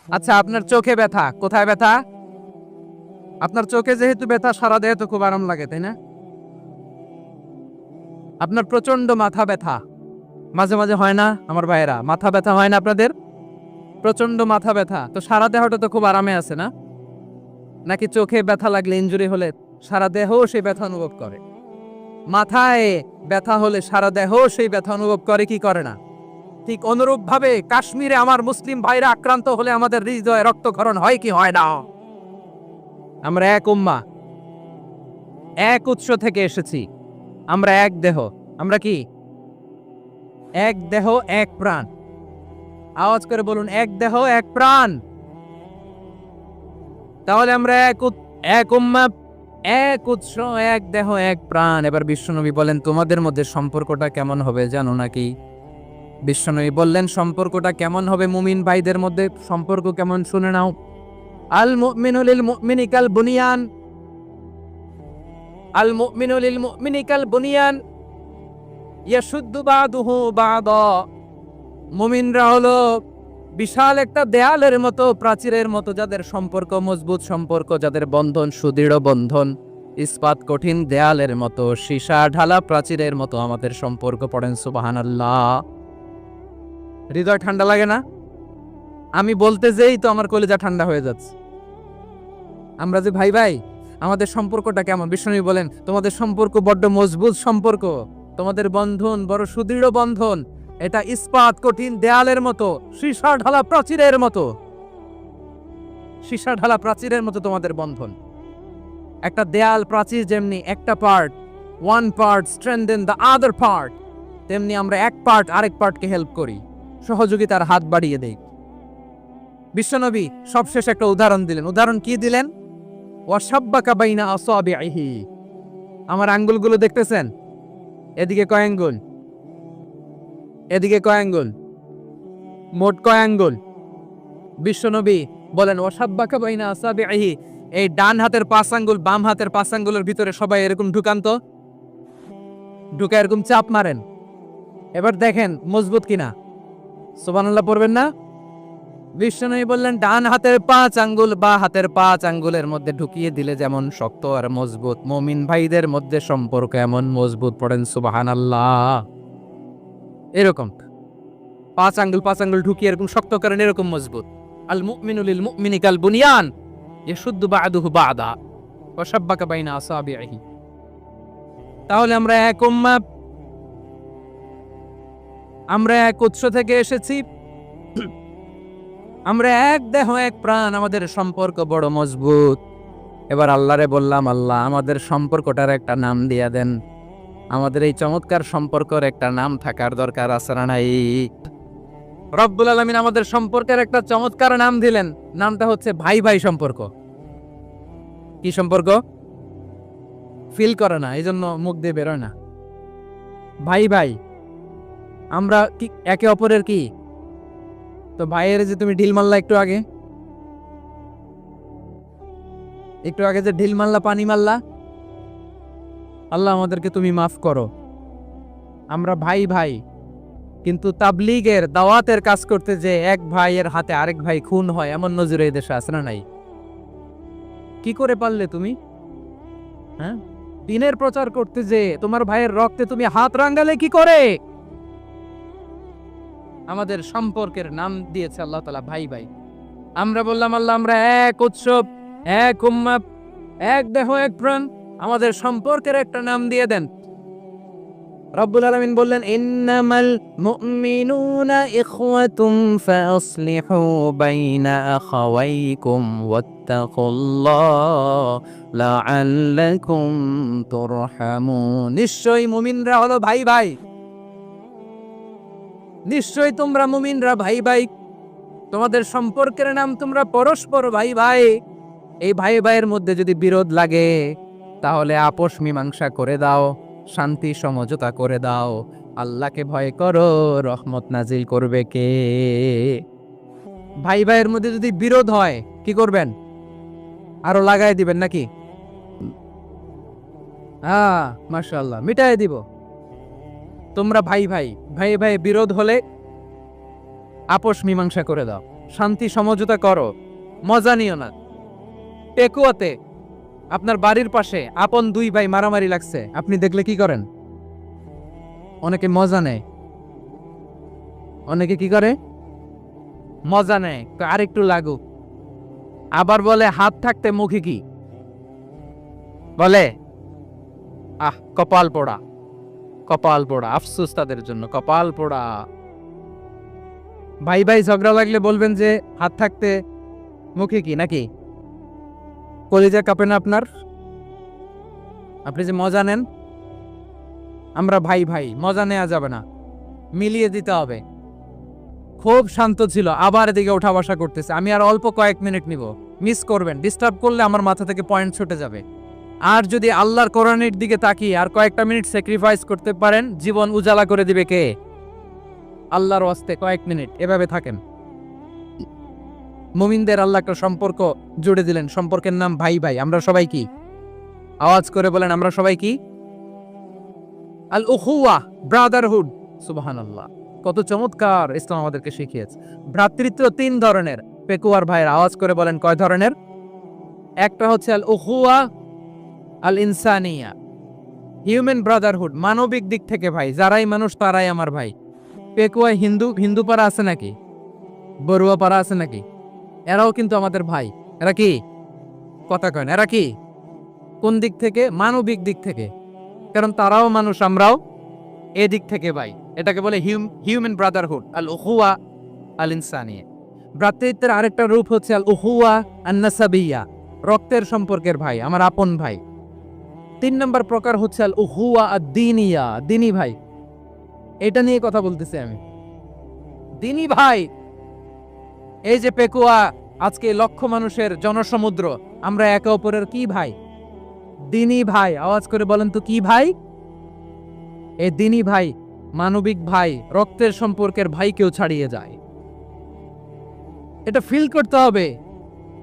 আচ্ছা, আপনার চোখে ব্যথা, কোথায় ব্যথা? আপনার চোখে যেহেতু ব্যথা, সারা দেহে তো খুব আরাম লাগে, তাই না? আপনার প্রচন্ড মাথা ব্যথা, মাঝে মাঝে হয় না আমার ভাইয়েরা? মাথা ব্যথা হয় না আপনাদের? প্রচন্ড মাথা ব্যথা, তো সারা দেহটা তো খুব আরামে আছে না? নাকি চোখে ব্যথা লাগলে, ইনজুরি হলে সারা দেহ সেই ব্যথা অনুভব করে? মাথায় ব্যথা হলে সারা দেহ সেই ব্যথা অনুভব করে কি করে না? ঠিক অনুরূপ ভাবে কাশ্মীরে আমার মুসলিম ভাইরা আক্রান্ত হলে আমাদের হৃদয়ে রক্তক্ষরণ হয় কি হয় না? আমরা এক উম্মাহ, এক উৎস থেকে এসেছি, আমরা এক দেহ। আমরা কি এক দেহ এক প্রাণ? আওয়াজ করে বলুন, এক দেহ এক প্রাণ। তাহলে আমরা এক উম্মাহ, এক উৎস, এক দেহ এক প্রাণ। এবার বিশ্বনবী বলেন, তোমাদের মধ্যে সম্পর্কটা কেমন হবে জানো নাকি? বিশ্বনবী বললেন, সম্পর্কটা কেমন হবে মুমিন ভাইদের মধ্যে? সম্পর্ক কেমন শুনে নাও। আল মুমিনু লিল মুমিনি কাল বুনিয়ান, আল মুমিনু লিল মুমিনি কাল বুনিয়ান ইয়াশুদ্দু বাদুহু বাদা। মুমিনরা হলো বিশাল একটা দেয়ালের মতো, প্রাচীরের মতো, যাদের সম্পর্ক মজবুত সম্পর্ক, যাদের বন্ধন সুদৃঢ় বন্ধন, ইস্পাত কঠিন দেয়ালের মতো, সীসা ঢালা প্রাচীরের মতো আমাদের সম্পর্ক। পড়েন সুবহানাল্লাহ। হৃদয় ঠান্ডা লাগে না? আমি বলতে যেই তো আমার কলিজা ঠান্ডা হয়ে যাচ্ছে। আমরা যে ভাই ভাই, আমাদের সম্পর্কটা কেমন? বিষ্ণু বলেন, তোমাদের সম্পর্ক বড্ড মজবুত সম্পর্ক, তোমাদের বন্ধন বড় সুদৃঢ় বন্ধন, এটা ইস্পাত কঠিন দেয়ালের মতো, সীসা ঢালা প্রাচীরের মতো, সীসা ঢালা প্রাচীরের মতো তোমাদের বন্ধন। একটা দেয়াল প্রাচীর যেমনি একটা part, one part strengthen the other part, তেমনি আমরা এক পার্ট আরেক পার্টকে হেল্প করি, সহযোগিতার হাত বাড়িয়ে দেই। বিশ্বনবী সবশেষ একটা উদাহরণ দিলেন। উদাহরণ কি দিলেন? ওয়াসাব্বাকা বাইনা আসাবিহি। আমার আঙ্গুলগুলো দেখতেছেন? এদিকে কয় আঙ্গুল, এদিকে কয় আঙ্গুল, মোট কয় আঙ্গুল? বিশ্বনবী বলেন, ওয়াসাব্বাকা বাইনা আসাবিহি, এই ডান হাতের 5 আঙ্গুল বাম হাতের 5 আঙ্গুলের ভিতরে সবাই এরকম ঢুকান তো, ঢুকা এরকম চাপ মারেন। এবার দেখেন মজবুত কিনা। সুবহানাল্লাহ পড়বেন না? বিশ্বনবী বললেন, ডান হাতের 5 আঙ্গুল বা হাতের 5 আঙ্গুলের মধ্যে ঢুকিয়ে দিলে যেমন শক্ত আর মজবুত, মুমিন ভাইদের মধ্যে সম্পর্ক এমন মজবুত। পড়েন সুবহানাল্লাহ। এরকম 5 আঙ্গুল ঢুকিয়ে এরকম শক্ত করেন, এরকম মজবুত। আল মুমিনু লিল মুমিনি কাল বুনিয়ান ইয়াশুদ্দু বা'দুহু বা'দা ওয়া শাব্বাকা বাইনা আসাবিহি। তাহলে আমরা এক উম্মাহ, আমরা এক উৎস থেকে এসেছি, আমরা এক দেহ এক প্রাণ, আমাদের সম্পর্ক বড় মজবুত। এবার আল্লাহরে বললাম, আল্লাহ আমাদের সম্পর্কটার একটা নাম দিয়া দেন। আমাদের এই চমৎকার সম্পর্কের একটা নাম থাকার দরকার আছে না নাই? রব্বুল আলামিন আমাদের সম্পর্কের একটা চমৎকার নাম দিলেন। নামটা হচ্ছে ভাই ভাই সম্পর্ক। কি সম্পর্ক? ফিল করে না, এই জন্য মুখ দিয়ে বেরোয় না। ভাই ভাই, আমরা কি একে অপরের কি? তো ভাইয়ের যে তুমি ঢিল মারলা একটু আগে, একটু আগে যে ঢিল মারলা, পানি মারলা, আল্লাহ আমাদেরকে তুমি মাফ করো। আমরা ভাই ভাই, কিন্তু তাবলীগের দাওয়াতের কাজ করতে যে এক ভাইয়ের হাতে আরেক ভাই খুন হয়, এমন নজির এই দেশে আছে না নাই? কি করে পারলে তুমি? হ্যাঁ, দিনের প্রচার করতে যে তোমার ভাইয়ের রক্তে তুমি হাত রাঙ্গালে কি করে? আমাদের সম্পর্কের নাম দিয়েছে আল্লাহ তাআলা ভাই ভাই। আমরা বললাম, আল্লাহ আমরা এক উৎসব, এক উম্মাহ, এক দেহ এক প্রাণ, আমাদের সম্পর্কের একটা নাম দিয়ে দেন। রব্বুল আলামিন বললেন, ইন্নামাল মুমিনুনা ইখওয়াতুম ফাসলিহু বাইনা আখাওয়াইকুম ওয়াত্তাকুল্লাহ লাআল্লাকুম তুরহামুন। নিশ্চয়ই মুমিনরা হলো ভাই ভাই, নিশ্চয়ই তোমরা মুমিনরা ভাই ভাই, তোমাদের সম্পর্কের নাম তোমরা পরস্পর ভাই ভাই। এই ভাই ভাইয়ের মধ্যে যদি বিরোধ লাগে, তাহলে আপোষ মীমাংসা করে দাও, শান্তি সমঝোতা করে দাও। আল্লাহকে ভয় করো, রহমত নাজিল করবে কে? ভাই ভাইয়ের মধ্যে যদি বিরোধ হয় কি করবেন? আরো লাগাই দিবেন নাকি? মাশাআল্লাহ, মিটাই দিব। তোমরা ভাই ভাই, ভাই ভাই বিরোধ হলে আপোষ মীমাংসা করে দাও। শান্তি সমঝোতা করো, মজা নিও না। পেকুয়াতে আপনার বাড়ির পাশে আপন দুই ভাই মারামারি লাগছে, আপনি দেখলে কি করেন? অনেকে মজা নেয়। অনেকে কি করে? মজা নেয়, আরেকটু লাগুক। আবার বলে হাত থাকতে মুখে কি বলে? কপাল পোড়া, কপাল পোড়া। আফসোস তাদের জন্য, কপাল পোড়া। ভাই ভাই ঝগড়া লাগলে বলবেন যে হাত থাকতে মুখে কি, নাকি? কলিজা কাঁপে না আপনার? আপনি যে মজা নেন। আমরা ভাই ভাই, মজা নেওয়া যাবে না, মিলিয়ে দিতে হবে। খুব শান্ত ছিল, আবার এদিকে ওঠা বসা করতেছে। আমি আর অল্প কয়েক মিনিট নিব, মিস করবেন। ডিস্টার্ব করলে আমার মাথা থেকে পয়েন্ট ছুটে যাবে। আর যদি আল্লাহর কোরআনের দিকে তাকিয়ে আর কয়েকটা মিনিট স্যাক্রিফাইস করতে পারেন, জীবন উজালা করে দিবে কে? আল্লাহর ওয়াস্তে কয়েক মিনিট এভাবে থাকেন। মুমিনদের আল্লাহ একটা সম্পর্ক জুড়ে দিলেন, সম্পর্কের নাম ভাই ভাই। আমরা সবাই কি? আওয়াজ করে বলেন, আমরা সবাই কি? আল উখুয়া, ব্রাদারহুড। সুবহানাল্লাহ, কত চমৎকার ইসলাম আমাদেরকে শিখিয়েছে। ভ্রাতৃত্ব তিন ধরনের। পেকুয়ার ভাইয়ের আওয়াজ করে বলেন, কয় ধরনের? একটা হচ্ছে আল উখুয়া আল ইনসানিয়া, হিউম্যান ব্রাদারহুড, মানবিক দিক থেকে ভাই। যারাই মানুষ তারাই আমার ভাই। পেকুয়ায় হিন্দু পাড়া আছে নাকি? বড়ুয়া পাড়া আছে নাকি? এরাও কিন্তু আমাদের ভাই। এরা কি? কথা কয় না। এরা কি? কোন দিক থেকে? মানবিক দিক থেকে। কারণ তারাও মানুষ, আমরাও এদিক থেকে ভাই। এটাকে বলে হিউম্যান ব্রাদারহুড, আল উখুয়া আল ইনসানিয়া। ভ্রাতৃত্বের আরেকটা রূপ হচ্ছে আল উখুয়া আন নাসাবিয়া, রক্তের সম্পর্কের ভাই, আমার আপন ভাই। 3 নম্বর প্রকার হচ্ছে আল উখুয়া আদ-দীনিয়া, দিনী ভাই। এটা নিয়ে কথা বলতেছি আমি। দিনী ভাই, এই যে পেকুয়া, আজকে লক্ষ মানুষের জনসমুদ্র, আমরা একে অপরের কি ভাই? দিনী ভাই। আওয়াজ করে বলেন তো কি ভাই? এই দিনী ভাই, মানবিক ভাই, রক্তের সম্পর্কের ভাই কেউ ছাড়িয়ে যায়। এটা ফিল করতে হবে।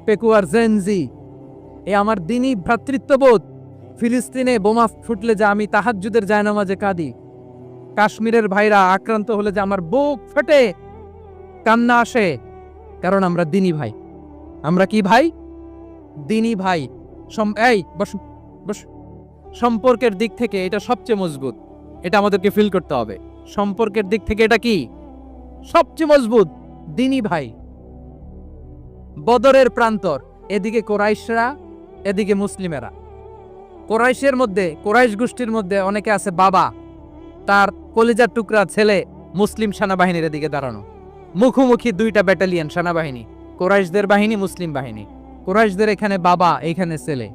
পেকুয়ার জেনজি, এ আমার দিনী ভ্রাতৃত্ববোধ। ফিলিস্তিনে বোমা ফুটলে যে আমি তাহাজ্জুদের জায়নামাজে কাঁদি, কাশ্মীরের ভাইরা আক্রান্ত হলে যে আমার বুক ফেটে কান্না আসে, কারণ আমরা দিনী ভাই। আমরা কি ভাই? দিনী ভাই। এই বসো বসো। সম্পর্কের দিক থেকে এটা সবচেয়ে মজবুত। এটা আমাদেরকে ফিল করতে হবে। সম্পর্কের দিক থেকে এটা কি? সবচেয়ে মজবুত, দিনী ভাই। বদরের প্রান্তর, এদিকে কোরাইশরা, এদিকে মুসলিমেরা। কোরাইশের মধ্যে, কোরাইশ গোষ্ঠীর মধ্যে অনেকে আছে বাবা, তার কলিজার টুকরা ছেলে মুসলিম সেনাবাহিনীর এদিকে দাঁড়ানো। মুখোমুখি দুইটা ব্যাটালিয়ন সেনাবাহিনী, কোরাইশদের বাহিনী, মুসলিম বাহিনী। কোরাইশদের এখানে বাবা, এইখানে ছেলে।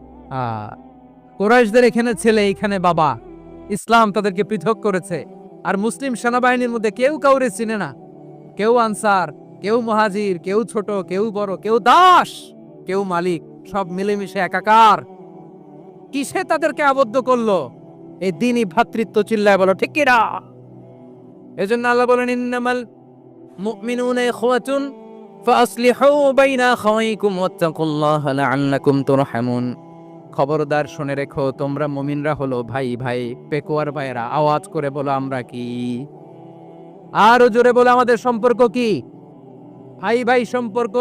কোরাইশদের এখানে ছেলে, এইখানে বাবা। ইসলাম তাদেরকে পৃথক করেছে। আর মুসলিম সেনাবাহিনীর মধ্যে কেউ কাউরে চিনে না। কেউ আনসার, কেউ মুহাজির, কেউ ছোট, কেউ বড়, কেউ দাস, কেউ মালিক, সব মিলেমিশে একাকার। কিসে তাদেরকে আবদ্ধ করলো? এই দিনই ভ্রাতৃত্ব। চিল্লায় বলো ঠিক কিনা? এজন্য আল্লাহ বলেন, ইন্নামাল মুমিনুনা ইখওয়াতুন ফাসলিহু বাইনা আখাওয়াইকুম ওয়াত্তাকুল্লাহা লাআল্লাকুম তুরহামুন। খবরদার শুনে রেখো, তোমরা মুমিনরা হলো ভাই ভাই। পেকুয়ার ভাইরা আওয়াজ করে বলো, আমরা কি? আরো জোরে বলো, আমাদের সম্পর্ক কি? ভাই ভাই সম্পর্ক।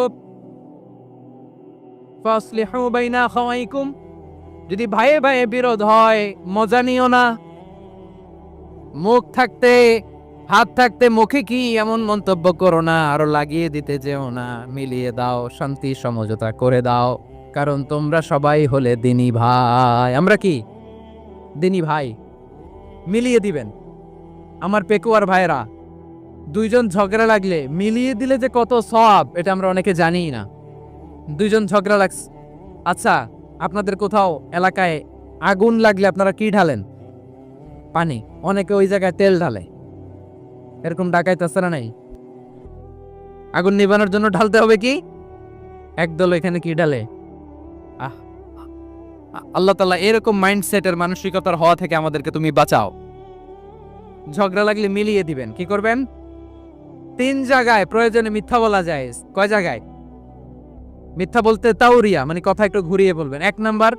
ফাসলিহু বাইনা আখাওয়াইকুম। যদি ভাইয়ে ভাইয়ে বিরোধ হয়, মজা নিও না। মুখ থাকতে, হাত থাকতে মুখে কি এমন মন্তব্য করো না, আরো লাগিয়ে দিতে যেও না। মিলিয়ে দাও, শান্তি সমঝোতা করে দাও, কারণ তোমরা সবাই হলে দিনী ভাই। আমরা কি? দিনী ভাই। মিলিয়ে দিবেন। আমার পেকুয়ার ভাইরা, দুইজন ঝগড়া লাগলে মিলিয়ে দিলে যে কত সওয়াব, এটা আমরা অনেকে জানি না। দুইজন ঝগড়া লাগছে, আচ্ছা, আপনাদের কোথাও এলাকায় আগুন লাগলে আপনারা কি ঢালেন? পানি। অনেকে ওই জায়গায় তেল ঢালে। এরকম ডাকাইতে আছে না নাই? আগুন নিবানোর জন্য ঢালতে হবে কি? একদল এখানে কি ঢালে? আল্লাহ তাআলা এরকম মাইন্ডসেটের, মানসিকতার হওয়া থেকে আমাদেরকে তুমি বাঁচাও। ঝগড়া লাগলে মিলিয়ে দিবেন। কি করবেন? 3 জায়গায় প্রয়োজনে মিথ্যা বলা যায়। কয় জায়গায় মিথ্যা বলতে? তাওরিয়া, মানে কথা একটু ঘুরিয়ে বলবেন। 1 নাম্বার,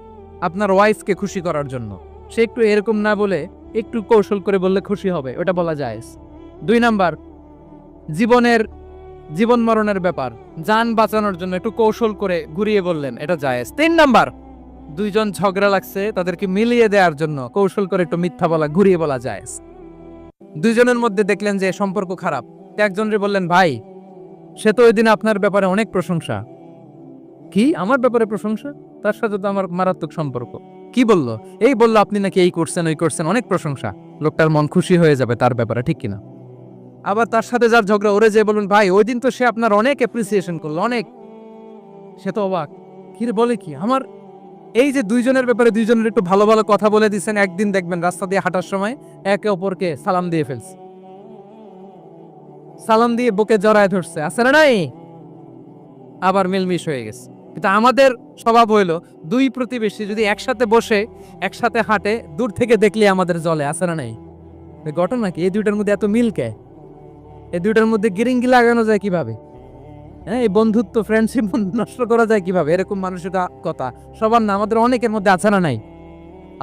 আপনার ওয়াইফকে খুশি করার জন্য। সে একটু এরকম না বলে একটু কৌশল করে বললে খুশি হবে, ওটা বলা যায়। 2 নাম্বার, জীবনের জীবন মরণের ব্যাপার, যান বাঁচানোর জন্য একটু কৌশল করে ঘুরিয়ে বললেন, এটা জায়েজ। 3 নাম্বার, দুইজন ঝগড়া লাগছে, তাদেরকে মিলিয়ে দেওয়ার জন্য কৌশল করে একটু মিথ্যা বলা, ঘুরিয়ে বলা জায়েজ। দুইজনের মধ্যে দেখলেন যে সম্পর্ক খারাপ, একজনরে বললেন, ভাই সে তো ওই দিন আপনার ব্যাপারে অনেক প্রশংসা। কি আমার ব্যাপারে প্রশংসা? তার সাথে তো আমার মারাত্মক সম্পর্ক। কি বললো? এই বললো আপনি নাকি এই করছেন ওই করছেন, অনেক প্রশংসা। লোকটার মন খুশি হয়ে যাবে তার ব্যাপারে, ঠিক কিনা? আবার তার সাথে যার ঝগড়া, ওরে যে বলুন, ভাই ওই দিন তো সে আপনার অনেক অ্যাপ্রিসিয়েশন করলো, অনেক। সে তো অবাক, কি রে বলে কি আমার? এই যে দুইজনের ব্যাপারে দুইজনের একটু ভালো ভালো কথা বলে দিচ্ছেন, একদিন দেখবেন রাস্তা দিয়ে হাঁটার সময় একে অপরকে সালাম দিয়ে ফেলছে, সালাম দিয়ে বুকে জড়ায় ধরছে, আছে না নাই? আবার মিলমিশ হয়ে গেছে। কিন্তু আমাদের স্বভাব হইলো, দুই প্রতিবেশী যদি একসাথে বসে একসাথে হাঁটে, দূর থেকে দেখলে আমাদের জলে, আছে না নাই? ঘটনা কি এই দুইটার মধ্যে এত মিল কে? এই দুইটার মধ্যে গিরিঙ্গি লাগানো যায় কিভাবে? হ্যাঁ, এই বন্ধুত্ব ফ্রেন্ডশিপ নষ্ট করা যায় কিভাবে? এরকম মানসিকতা সবার না, আমাদের অনেকের মধ্যে আছে না নাই?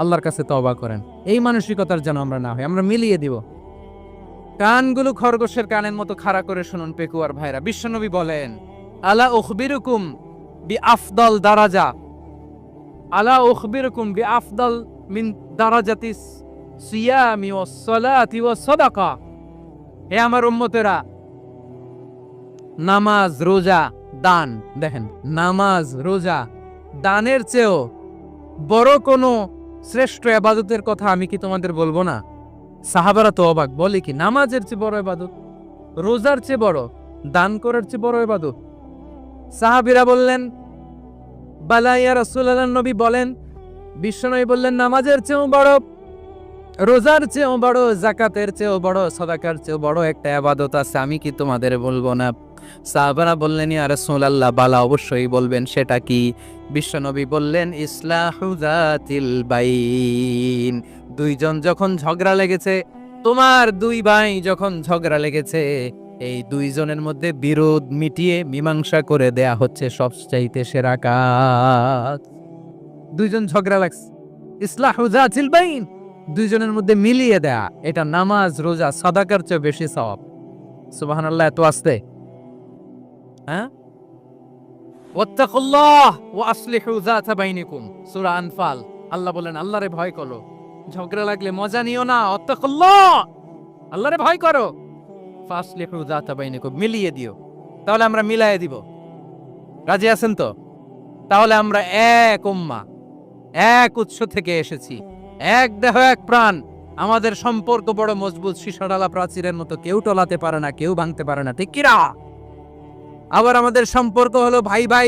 আল্লাহর কাছে তওবা করেন, এই মানসিকতার যেন আমরা না হই, আমরা মিলিয়ে দিব। কানগুলো খরগোশের কানের মতো খাড়া করে শুনুন পেকুয়ার ভাইরা, বিশ্বনবী বলেন, আলা উখবিরুকুম বি আফদল দারাজা, আলা উখবিরুকুম বি আফদল মিন দারাজাতিস সিয়ামি ওয়াস সালাতি ওয়াস সাদাকা। হে আমার উম্মতেরা, নামাজ, রোজা, দান, দেখেন নামাজ, রোজা, দানের চেয়েও বড় কোনো শ্রেষ্ঠ ইবাদতের কথা আমি কি তোমাদের বলবো না? সাহাবারা তো অবাক, বলে কি নামাজের চেয়ে বড় ইবাদত, রোজার চেয়ে বড়, দান করার চেয়ে বড় ইবাদত? সাহাবীরা বললেন, বালা ইয়া রাসূলুল্লাহ, নবী বলেন, বিশ্বনবী বললেন, নামাজের চেয়েও বড়, রোজার চেয়েও বড়, যাকাতের চেয়েও বড়, সাদাকার চেয়েও বড় একটা ইবাদত আছে, আমি কি তোমাদের বলবো না? সাহাবারা বললেন, ইয়া রাসূলুল্লাহ, বালা, অবশ্যই বলবেন, সেটা কি? বিশ্বনবী বললেন, ইসলাহু যাতিল বাইন। দুইজন যখন ঝগড়া লেগেছে, তোমার দুই ভাই যখন ঝগড়া লেগেছে, এই দুইজনের মধ্যে বিরোধ মিটিয়ে মীমাংসা করে দেয়া হচ্ছে সবচাইতে সেরা কাজ। দুইজন ঝগড়া লাগছে, ইসলাহু যাতিল বাইন, দুইজনের মধ্যে মিলিয়ে দেয়া, এটা নামাজ, রোজা, সাদাকার চেয়ে বেশি সওয়াব। সুবহানাল্লাহ, এত আসতে, হ্যাঁ? ওয়াত্তাকুল্লাহ ওয়া আসলিহু যাতা বাইনিকুম, সূরা আনফাল। আল্লাহ বলেন, আল্লাহরে ভয় করো, ঝগড়া লাগলে মজা নিও না, ওয়াত্তাকুল্লাহ, আল্লাহরে ভয় করো, ফাসলিহু যাতা বাইনিকুম, মিলিয়ে দিও। তাহলে আমরা মিলায়ে দিব, রাজি আছেন তো? তাহলে আমরা এক উম্মাহ, এক উৎস থেকে এসেছি, এক দেহ এক প্রাণ, আমাদের সম্পর্ক বড় মজবুত, সীসাডালা প্রাচীরের মতো, কেউ টলাতে পারে না, কেউ ভাঙতে পারে না, ঠিক কিনা? আবার আমাদের সম্পর্ক হলো ভাই ভাই,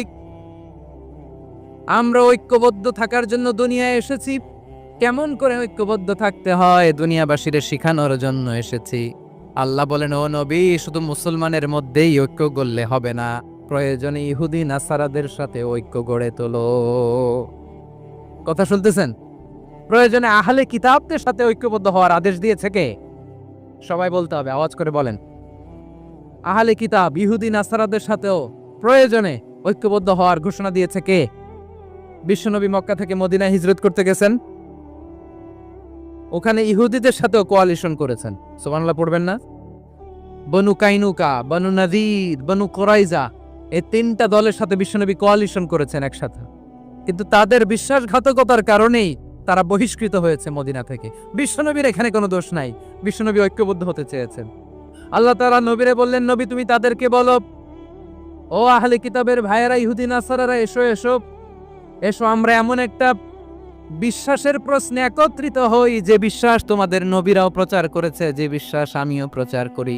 আমরা ঐক্যবদ্ধ থাকার জন্য দুনিয়ায় এসেছি। কেমন করে ঐক্যবদ্ধ থাকতে হয় দুনিয়াবাসীদের শিখানোর জন্য এসেছি। আল্লাহ বলেন, ও নবী, শুধু মুসলমানের মধ্যেই ঐক্য গড়লে হবে না, প্রয়োজনে ইহুদি নাসারাদের সাথে ঐক্য গড়ে তোলো। কথা শুনতেছেন? প্রয়োজনে আহলে কিতাবদের সাথে ঐক্যবদ্ধ হওয়ার আদেশ দিয়েছে কে? সবাই বলতে হবে, আওয়াজ করে বলেন। আহলে কিতাব, ইহুদি নাসারাদের সাথেও প্রয়োজনে ঐক্যবদ্ধ হওয়ার ঘোষণা দিয়েছে কে? বিশ্বনবী মক্কা থেকে মদিনায় হিজরত করতে গেছেন, ওখানে ইহুদিদের সাথেও কোয়ালিশন করেছেন। সুবহানাল্লাহ পড়বেন না? বনু কাইনুকা, বনু নাযীর, বনু কুরাইজা, এই 3টা দলের সাথে বিশ্বনবী কোয়ালিশন করেছেন একসাথে। কিন্তু তাদের বিশ্বাসঘাতকতার কারণেই তারা বহিষ্কৃত হয়েছে মদিনা থেকে। বিশ্বনবীর এখানে কোনো দোষ নাই, বিশ্বনবী ঐক্যবদ্ধ হতে চেয়েছেন। আল্লাহ তাআলা নবীরে বললেন, নবী তুমি তাদেরকে বলো, ও আহলে কিতাবের ভাইয়েরা, ইহুদি নাসারারা, এসো এসো এসো, আমরা এমন একটা বিশ্বাসের প্রশ্নে একত্রিত হই, যে বিশ্বাস তোমাদের নবীরাও প্রচার করেছে, যে বিশ্বাস আমিও প্রচার করি,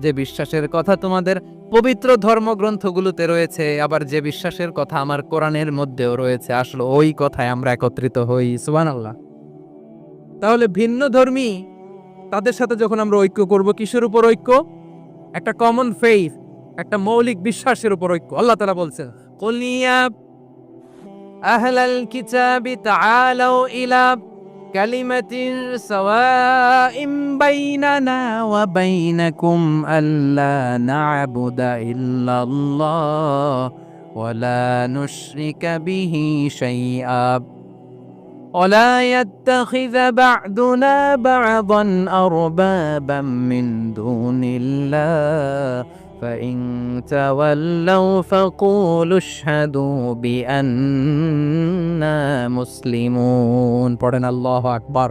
যে বিশ্বাসের কথা তোমাদের পবিত্র ধর্মগ্রন্থগুলোতে রয়েছে, আবার যে বিশ্বাসের কথা আমার কোরআনের মধ্যেও রয়েছে, আসলে ওই কথায় আমরা একত্রিত হই। সুবহানাল্লাহ। তাহলে ভিন্ন ধর্মী তাদের সাথে যখন আমরা ঐক্য করব, কিসের উপর ঐক্য? একটা কমন ফেইথ, একটা মৌলিক বিশ্বাসের উপর ঐক্য। আল্লাহ তাআলা বলছেন, কুল ইয়া আহলাল কিতাবি তাআলাউ ইলা কালিমাতিন সাওয়াইন বাইনানা ওয়া বাইনাকুম আল্লা না'বুদা ইল্লাল্লাহ ওয়া লা নুশরিকা বিহি শাইআ ولا يتخذ بعضنا بعضا أربابا من دون الله فإن تولوا فقولوا اشهدوا بأننا মুসলিমুন। পড়েন আল্লাহু আকবার।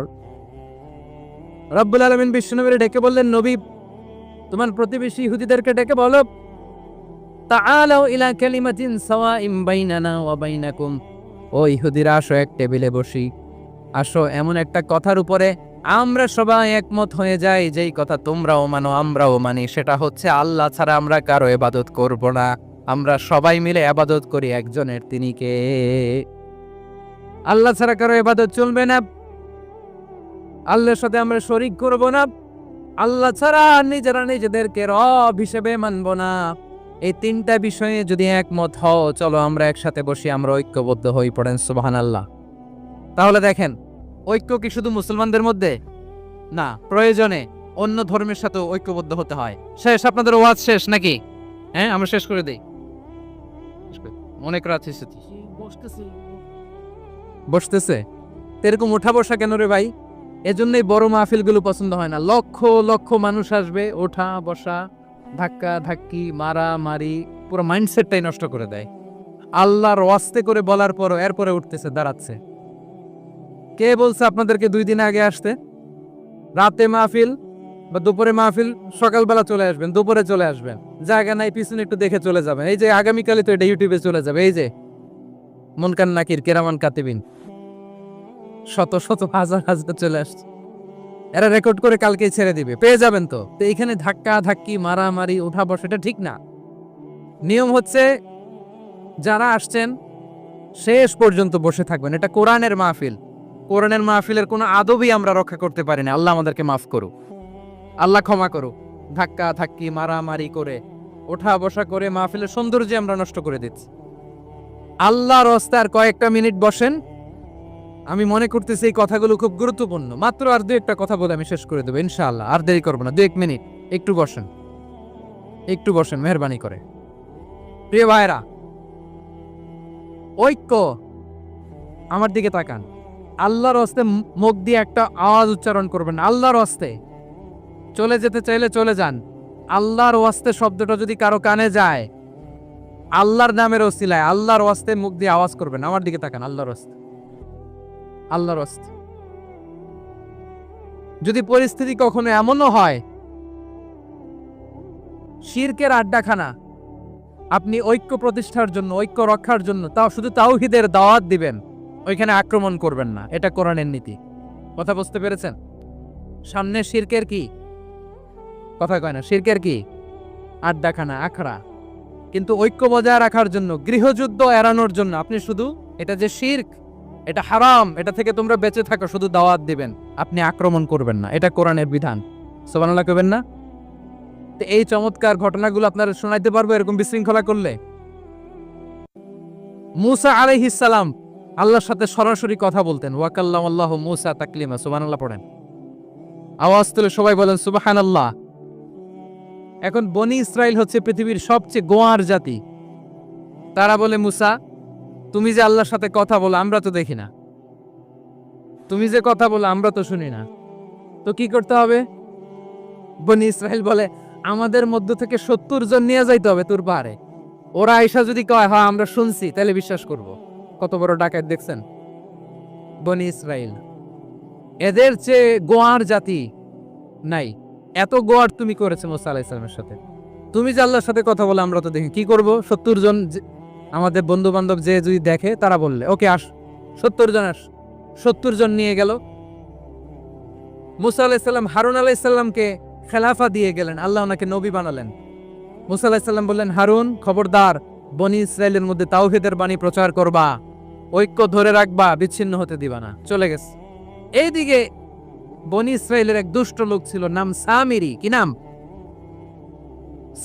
রব্বুল আলামিন বিশ্বনবীকে ডেকে বললেন, নবী তোমার প্রতিবেশী ইহুদিদেরকে ডেকে বলো, তাআলাউ ইলা কালিমাতিন সাওয়াইন বাইনানা ওয়া বাইনাকুম, ও ইহুদিরা আসো এক টেবিলে বসি, আসো এমন একটা কথার উপরে আমরা সবাই একমত হয়ে যাই, যেই কথা তোমরাও মানো আমরাও মানি, সেটা হচ্ছে আল্লাহ ছাড়া আমরা কারো ইবাদত করব না, আমরা সবাই মিলে ইবাদত করি একজনের, তিনি কে? আল্লাহ ছাড়া কারো ইবাদত চলবে না, আল্লাহর সাথে আমরা শরীক করব না, আল্লাহ ছাড়া নিজেরা নিজেদেরকে রব হিসেবে মানব না। এই তিনটা বিষয়ে যদি একমত হও, চলো আমরা একসাথে বসি, আমরা ঐক্যবদ্ধ হই। পড়েন সুবহানাল্লাহ। তাহলে দেখেন, ঐক্য কি শুধু মুসলমানদের মধ্যে না, প্রয়োজনে অন্য ধর্মের সাথে ঐক্যবদ্ধ হতে হয়। শেষ, আপনাদের ওয়াজ শেষ নাকি? হ্যাঁ, আমরা শেষ করে দেই। অনেক রাত হয়েছে, বসতেছে এরকম উঠা বসা কেন রে ভাই? এজন্যই বড় মাহফিলগুলো পছন্দ হয় না। লক্ষ লক্ষ মানুষ আসবে, ওঠা বসা, ধাক্কা ধাক্কি, মারা মারি, পুরো মাইন্ডসেটটাই নষ্ট করে দেয়। আল্লাহর ওয়াস্তে করে বলার পরও এরপরে উঠতেছে, দাঁড়াচ্ছে। কে বলছে আপনাদেরকে 2 দিন আগে আসতে? রাতে মাহফিল বা দুপুরে মাহফিল, সকালবেলা চলে আসবেন, দুপুরে চলে আসবেন, জায়গা নাই পিছনে একটু দেখে চলে যাবেন। এই যে আগামীকালই তো এটা ইউটিউবে চলে যাবে, এই যে মুনকার নাকির কিরামান কাতিবিন, শত শত হাজার হাজার চলে আসছে, এরা রেকর্ড করে কালকেই ছেড়ে দিবে, পেয়ে যাবেন। তো এখানে ধাক্কা ধাক্কি, মারামারি, উঠা বসা, এটা ঠিক না। নিয়ম হচ্ছে যারা আসছেন শেষ পর্যন্ত বসে থাকবেন। এটা কোরআনের মাহফিল, কোরআনের মাহফিলের কোনো আদবই আমরা রক্ষা করতে পারি না। আল্লাহ আমাদেরকে মাফ করুক, আল্লাহ ক্ষমা করুক। ধাক্কা ধাক্কি, মারামারি করে, ওঠা বসা করে মাহফিলের সৌন্দর্য আমরা নষ্ট করে দিচ্ছি। আল্লাহর রাস্তায় আর কয়েকটা মিনিট বসেন। আমি মনে করতেছি এই কথাগুলো খুব গুরুত্বপূর্ণ। মাত্র আর 2-1টা কথা বলে আমি শেষ করে দেবো ইনশাআল্লাহ, আর দেরি করবো না। 2-1 মিনিট একটু বসেন, একটু বসেন মেহরবানি করে। প্রিয় ভাইরা, ঐক্য, আমার দিকে তাকান। আল্লাহর রাস্তায় মুখ দিয়ে একটা আওয়াজ উচ্চারণ করবেন, আল্লাহর রাস্তায়। চলে যেতে চাইলে চলে যান। আল্লাহর ওয়াস্তে শব্দটা যদি কারো কানে যায়, আল্লাহর নামের ওসিলায় আল্লাহর ওয়াস্তে মুখ দিয়ে আওয়াজ করবেন। আমার দিকে তাকান, আল্লাহর ওয়াস্তে, আল্লাহর ওয়াস্তে। যদি পরিস্থিতি কখনো এমনও হয় শিরকের আড্ডাখানা, আপনি ঐক্য প্রতিষ্ঠার জন্য, ঐক্য রক্ষার জন্য তাও শুধু তাওহীদের দাওয়াত দিবেন, ওইখানে আক্রমণ করবেন না। এটা কোরআনের নীতি। কথা বুঝতে পেরেছেন? সামনে শিরকের কি কথা কয় না, শিরকের কি আড্ডাখানা, আখড়া। কিন্তু ঐক্য বজায় রাখার জন্য, গৃহযুদ্ধ এড়ানোর জন্য আপনি শুধু এটা যে শিরক, এটা হারাম, এটা থেকে তোমরা বেঁচে থাকো, শুধু দাওয়াত দিবেন, আপনি আক্রমণ করবেন না। এটা কোরআনের বিধান। সুবহানাল্লাহ কইবেন না? তো এই চমৎকার ঘটনাগুলো আপনারা শোনাইতে পারবো এরকম বিশৃঙ্খলা করলে। মূসা আলাইহিস সালাম আল্লাহর সাথে সরাসরি কথা বলতেন। ওয়াকাল্লামাল্লাহু মূসা তাকলিমা। সুবহানাল্লাহ পড়েন, আওয়াজ তুলে সবাই বলেন সুবহানাল্লাহ। এখন বনি ইসরাইল হচ্ছে পৃথিবীর সবচেয়ে গোয়ার জাতি। তারা বলে, মূসা তুমি যে আল্লাহর সাথে কথা বলো আমরা তো দেখি না, তুমি যে কথা বলো আমরা তো শুনি না, তো কি করতে হবে? বনি ইসরাইল বলে, আমাদের মধ্য থেকে 70 জন নিয়ে যাইতে হবে তোর পাহাড়ে। ওরা আয়েশা যদি কয় হ্যাঁ আমরা শুনছি, তাহলে বিশ্বাস করব। কত বড় ডাকাত দেখছেন বনি ইসরাইল। এদের চেয়ে গোয়ার জাতি নাই। এত গোয়ার তুমি করেছে মুসা আলাইহিস সালামের সাথে। তুমি যে আল্লাহর সাথে কথা বলে আমরা তো দেখি, কি করব? 70 জন আমাদের বন্ধু বান্ধব যে যদি দেখে, তারা বললে ওকে আস, 70 জন আস। 70 জন নিয়ে গেল। মুসা আলাইহিস সালাম হারুন আলাইহিস সালামকে খেলাফা দিয়ে গেলেন, আল্লাহ ওনাকে নবী বানালেন। মুসা আলাইহিস সালাম বললেন, হারুন খবরদার, বনি ইসরাইলের মধ্যে তাওহীদের বাণী প্রচার করবা, ঐক্য ধরে রাখবা, বিচ্ছিন্ন হতে দিবা না। চলে গেছে। এইদিকে বনি ইসরাইলের এক দুষ্ট লোক ছিল, নাম সামিরি। কি নাম?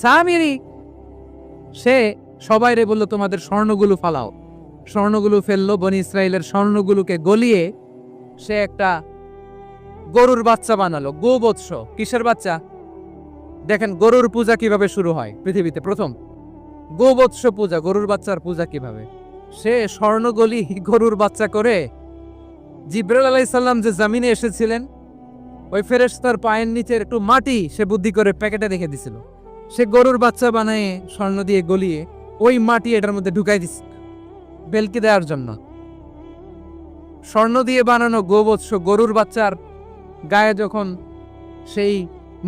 সামিরি। সে সবাইরে বলল তোমাদের স্বর্ণগুলো ফালাও। স্বর্ণগুলো ফেললো। বনি ইসরাইলের স্বর্ণগুলোকে গলিয়ে সে একটা গরুর বাচ্চা বানালো। গোবৎস। কিসের বাচ্চা? দেখেন গরুর পূজা কিভাবে শুরু হয় পৃথিবীতে প্রথম। গোবৎস পূজা, গরুর বাচ্চার পূজা কিভাবে? সে স্বর্ণগলি গরুর বাচ্চা করে জিবরাইল আলাইহিস সালাম যে জমিনে এসেছিলেন, ওই ফেরেশতার পায়ের নিচের একটু মাটি সে বুদ্ধি করে প্যাকেটে রেখে দিছিল। সে গরুর বাচ্চা বানায় স্বর্ণ দিয়ে গলিয়ে ওই মাটি এটার মধ্যে ঢুকাই দিচ্ছে বেলকি দেওয়ার জন্য। স্বর্ণ দিয়ে বানানো গোবৎস গরুর বাচ্চার গায়ে যখন সেই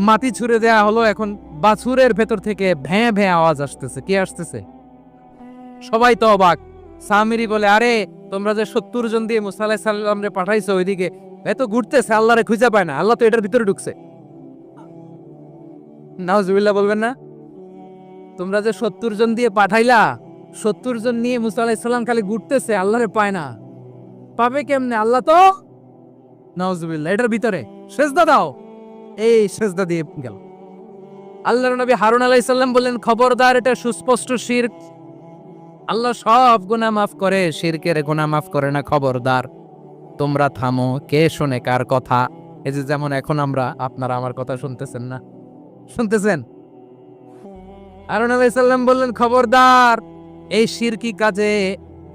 মাটি ছুঁড়ে দেয়া হলো, এখন বাছুরের ভেতর থেকে ভ্যাঁ ভ্যাঁ আওয়াজ আসতেছে। কি আসতেছে? সবাই তো অবাক। সামিরি বলে, আরে তোমরা যে 70 জন দিয়ে মুসা আলাইহিস সালাম রে পাঠাইছো ওইদিকে, এত ঘুরতেছে, আল্লাহরে খুঁজে পায় না, আল্লাহ তো এটার ভিতরে ঢুকছে। নাউজুবিল্লাহ বলবেন না? তোমরা যে 70 জন দিয়ে পাঠাইলা, 70 জন নিয়ে মুসা আলাইহিস সালাম খালি ঘুরতেছে, আল্লাহরে পায় না। পাবে কেমনে? আল্লাহ তো নাউজুবিল্লাহ এটার ভিতরে, সেজদা দাও। এই সেজদা দিয়ে গেল। আল্লাহর নবী হারুন আলাইহিস সালাম বললেন, খবরদার, এটা সুস্পষ্ট শিরক। আল্লাহ সব গুনাহ মাফ করে, শিরকের গুনাহ মাফ করে না, খবরদার তোমরা থামো। কে শোনে কার কথা? এই যে যেমন এখন আপনারা আমার কথা শুনতেছেন না? শুনতেছেন? হারুন আলাইহিস সালাম বললেন, খবরদার, এই শিরকি কাজে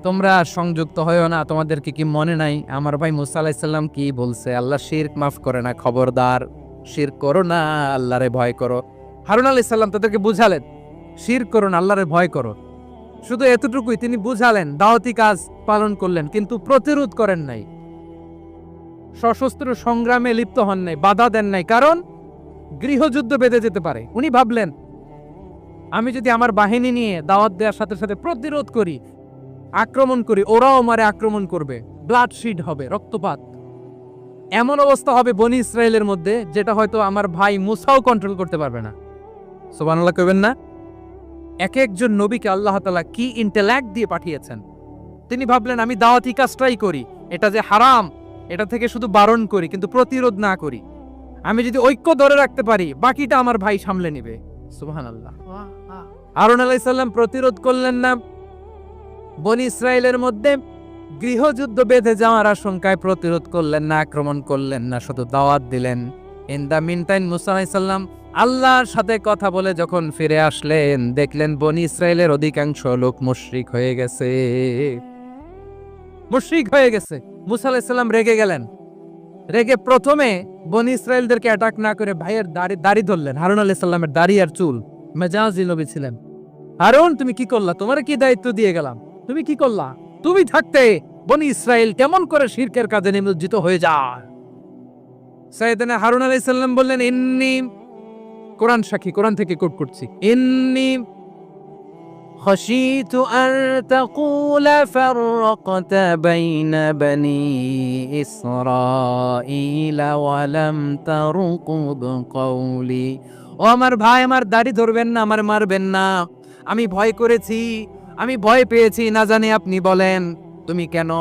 তোমরা সংযুক্ত হয়ো না। তোমাদেরকে কি মনে নাই আমার ভাই মুসা আলাইহিস সালাম কি বলছে? আল্লাহ শিরক মাফ করে না, খবরদার শিরক করো না, আল্লাহরে ভয় করো। হারুন আলাইহিস সালাম তাদেরকে বুঝালেন, শিরক করো না, আল্লাহরে ভয় করো। শুধু এতটুকুই তিনি বুঝালেন, দাওয়াতি কাজ পালন করলেন, কিন্তু প্রতিরোধ করেন নাই, সশস্ত্র সংগ্রামে লিপ্ত হন নাই, বাধা দেন নাই, কারণ গৃহযুদ্ধ বেঁধে যেতে পারে। উনি ভাবলেন, আমি যদি আমার বাহিনী নিয়ে দাওয়াত দেওয়ার সাথে সাথে প্রতিরোধ করি, আক্রমণ করি, ওরাও আমারে আক্রমণ করবে, ব্লাডশিড হবে, রক্তপাত, এমন অবস্থা হবে বনি ইসরায়েলের মধ্যে যেটা হয়তো আমার ভাই মুসাও কন্ট্রোল করতে পারবে না। সুবহানাল্লাহ কইবেন না? এক একজন নবীকে আল্লাহ তাআলা কি ইন্টেলেক্ট দিয়ে পাঠিয়েছেন। তিনি ভাবলেন, আমি দাওয়াতি কাজটাই করি, এটা যে হারাম এটা থেকে শুধু বারণ করি, কিন্তু প্রতিরোধ না করি। আমি যদি ঐক্য ধরে রাখতে পারি, বাকিটা আমার ভাই সামলে নেবে। সুবহানাল্লাহ। হারুন আলাইহিস সালাম প্রতিরোধ করলেন না, বনি ইসরায়েলের মধ্যে গৃহযুদ্ধ বেঁধে যাওয়ার আশঙ্কায় প্রতিরোধ করলেন না, আক্রমণ করলেন না, শুধু দাওয়াত দিলেন। ইন দা মিন টাইম মুসা আলাইহিস সালাম আল্লাহর সাথে কথা বলে যখন ফিরে আসলেন, দেখলেন বনি ইসরায়েলের অধিকাংশ লোক মুশরিক হয়ে গেছে। মুশরিক হয়ে গেছে। মুসা আলাইহিস সালাম রেগে গেলেন। রেগে প্রথমে বনি ইসরায়েলদেরকে অ্যাটাক না করে ভাইয়ের দাড়ি ধরলেন। হারুন আলাইহিস সালামের দাড়ি আর চুল। মেজাজি নবী ছিলেন। হারুন, তুমি কি করলা? তোমার কি দায়িত্ব দিয়ে গেলাম, তুমি কি করলা? তুমি থাকতে বনি ইসরায়েল কেমন করে শিরকের কাজে নিমজ্জিত হয়ে যায়? সাইয়েদনা হারুন আলাইহিস সালাম বললেন, ইন্নী, কোরআন সাক্ষী, কোরআন থেকে কোট করছি, ইন্নী خشيت أن تقول فرقت بين بني إسرائيل ولم ترقب قولي। ও আমার ভাই, আমার দাড়ি ধরবেন না, আমার মারবেন না। আমি ভয় করেছি, আমি ভয় পেয়েছি, না জানি আপনি বলেন তুমি কেন